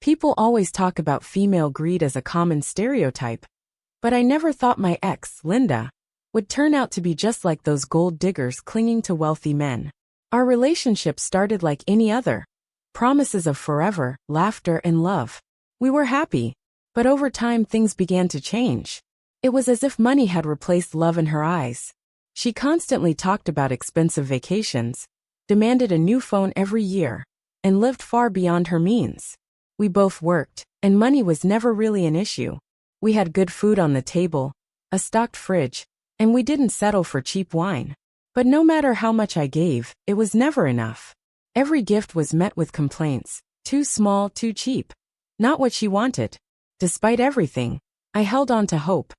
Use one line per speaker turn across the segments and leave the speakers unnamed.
People always talk about female greed as a common stereotype, but I never thought my ex, Linda, would turn out to be just like those gold diggers clinging to wealthy men. Our relationship started like any other. Promises of forever, laughter and love. We were happy, but over time things began to change. It was as if money had replaced love in her eyes. She constantly talked about expensive vacations, demanded a new phone every year, and lived far beyond her means. We both worked, and money was never really an issue. We had good food on the table, a stocked fridge, and we didn't settle for cheap wine. But no matter how much I gave, it was never enough. Every gift was met with complaints. Too small, too cheap. Not what she wanted. Despite everything, I held on to hope,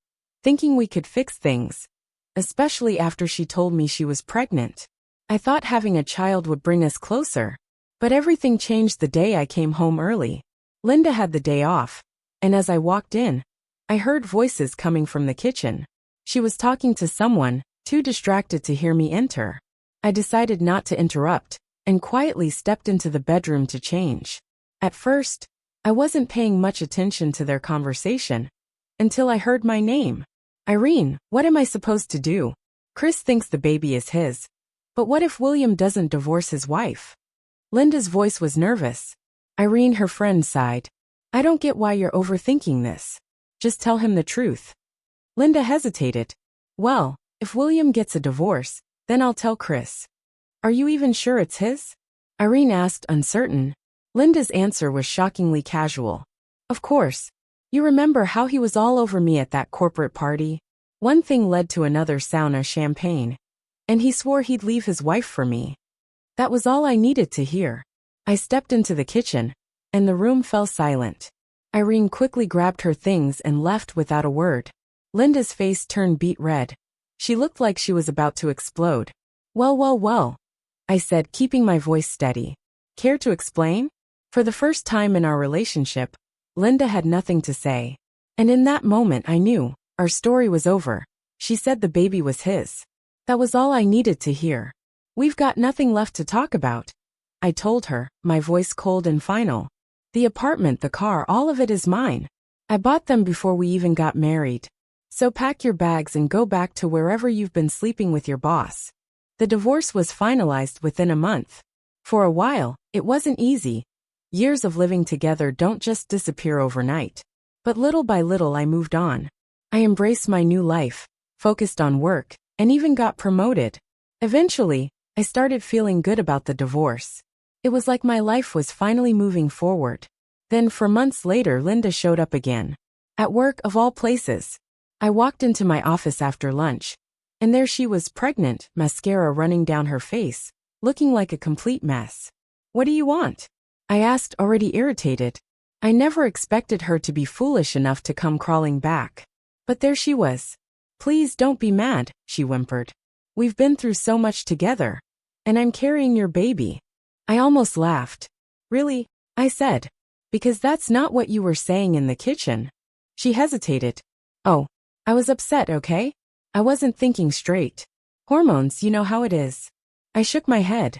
thinking we could fix things, especially after she told me she was pregnant. I thought having a child would bring us closer. But everything changed the day I came home early. Linda had the day off, and as I walked in, I heard voices coming from the kitchen. She was talking to someone, too distracted to hear me enter. I decided not to interrupt, and quietly stepped into the bedroom to change. At first, I wasn't paying much attention to their conversation, until I heard my name. Irene, what am I supposed to do? Chris thinks the baby is his. But what if William doesn't divorce his wife? Linda's voice was nervous. Irene, her friend, sighed. I don't get why you're overthinking this. Just tell him the truth. Linda hesitated. Well, if William gets a divorce, then I'll tell Chris. Are you even sure it's his? Irene asked, uncertain. Linda's answer was shockingly casual. Of course. You remember how he was all over me at that corporate party? One thing led to another, sauna, champagne. And he swore he'd leave his wife for me. That was all I needed to hear. I stepped into the kitchen, and the room fell silent. Irene quickly grabbed her things and left without a word. Linda's face turned beet red. She looked like she was about to explode. Well, I said, keeping my voice steady. Care to explain? For the first time in our relationship, Linda had nothing to say. And in that moment I knew, our story was over. She said the baby was his. That was all I needed to hear. We've got nothing left to talk about. I told her, my voice cold and final. The apartment, the car, all of it is mine. I bought them before we even got married. So pack your bags and go back to wherever you've been sleeping with your boss. The divorce was finalized within a month. For a while, it wasn't easy. Years of living together don't just disappear overnight. But little by little I moved on. I embraced my new life, focused on work, and even got promoted. Eventually, I started feeling good about the divorce. It was like my life was finally moving forward. Then for months later, Linda showed up again. At work, of all places. I walked into my office after lunch, and there she was, pregnant, mascara running down her face, looking like a complete mess. What do you want? I asked, already irritated. I never expected her to be foolish enough to come crawling back. But there she was. Please don't be mad, she whimpered. We've been through so much together. And I'm carrying your baby. I almost laughed. Really? I said. Because that's not what you were saying in the kitchen. She hesitated. Oh, I was upset, okay? I wasn't thinking straight. Hormones, you know how it is. I shook my head.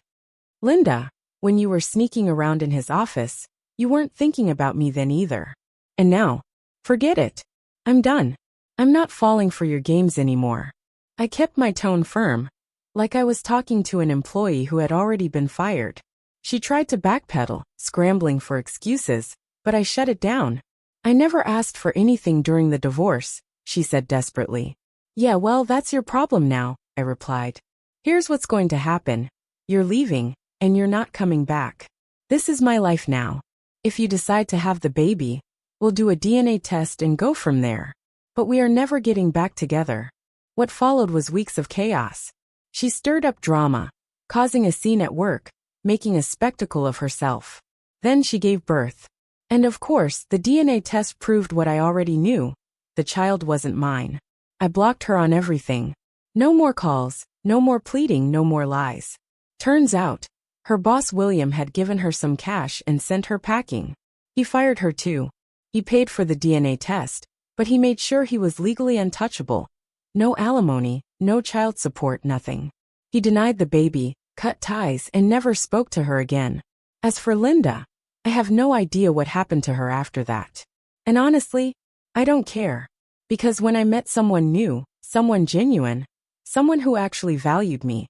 Linda, when you were sneaking around in his office, you weren't thinking about me then either. And now, forget it. I'm done. I'm not falling for your games anymore. I kept my tone firm, like I was talking to an employee who had already been fired. She tried to backpedal, scrambling for excuses, but I shut it down. I never asked for anything during the divorce, she said desperately. Yeah, well, that's your problem now, I replied. Here's what's going to happen. You're leaving, and you're not coming back. This is my life now. If you decide to have the baby, we'll do a DNA test and go from there. But we are never getting back together. What followed was weeks of chaos. She stirred up drama, causing a scene at work, making a spectacle of herself. Then she gave birth. And of course, the DNA test proved what I already knew. The child wasn't mine. I blocked her on everything. No more calls, no more pleading, no more lies. Turns out, her boss William had given her some cash and sent her packing. He fired her too. He paid for the DNA test, but he made sure he was legally untouchable. No alimony, no child support, nothing. He denied the baby, cut ties, and never spoke to her again. As for Linda, I have no idea what happened to her after that. And honestly, I don't care. Because when I met someone new, someone genuine, someone who actually valued me,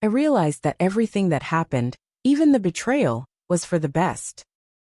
I realized that everything that happened, even the betrayal, was for the best.